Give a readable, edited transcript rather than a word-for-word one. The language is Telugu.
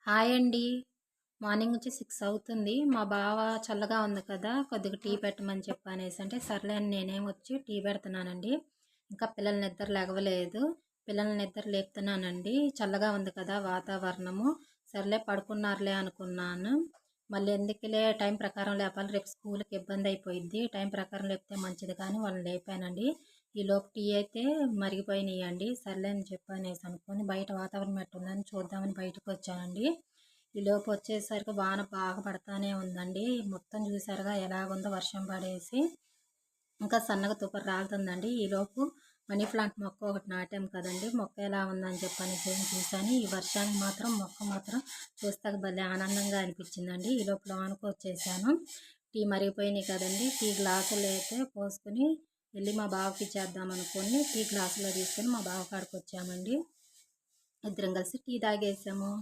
హాయ్ అండి. మార్నింగ్ నుంచి 6 అవుతుంది. మా బావ చల్లగా ఉంది కదా! కొద్దిగా టీ పెట్టమని చెప్పనేసి అంటే, సర్లే అని నేనేమొచ్చి టీ పెడుతున్నానండి. ఇంకా పిల్లలు నిద్ర లెగవలేదు. పిల్లల్ని నిద్ర లేపుతున్నానండి. చల్లగా ఉంది కదా వాతావరణము. సర్లే పడుకున్నారులే అనుకున్నాను. మళ్ళీ ఎందుకులే టైం ప్రకారం లేపాలి. రేపు స్కూల్‌కి ఇబ్బందయిపోయిద్ది. టైం ప్రకారం లేపితే మంచిది కానీ వాళ్ళని లేపానండి. ఈలోపు టీ అయితే మరిగిపోయినాయండి. సర్లే అని చెప్పనేసి అనుకోని బయట వాతావరణం ఎట్టుందని చూద్దామని బయటకొచ్చానండి. ఈలోపు వచ్చేసరికి వాన బాగా పడతానే ఉందండి. మొత్తం చూసారుగా ఎలాగుందో వర్షం పడేసి. ఇంకా సన్నగా తుపరు రాలుతుందండి. ఈలోపు మనీ ప్లాంట్ మొక్క ఒకటి నాటాం కదండీ! మొక్క ఎలా ఉందని చెప్పనేసి చూశాను. ఈ వర్షానికి మాత్రం మొక్క మాత్రం చూస్తాక భలే ఆనందంగా అనిపించిందండి. ఈలోపు లోనకొచ్చేసాను. టీ మరిగిపోయినాయి కదండీ! టీ గ్లాసులో అయితే పోసుకొని వెళ్ళి మా బావకి ఇచ్చేద్దామనుకోని టీ గ్లాసులో తీసుకొని మా బావ కాడికొచ్చామండి. ఇద్దరం కలిసి టీ తాగేసాము.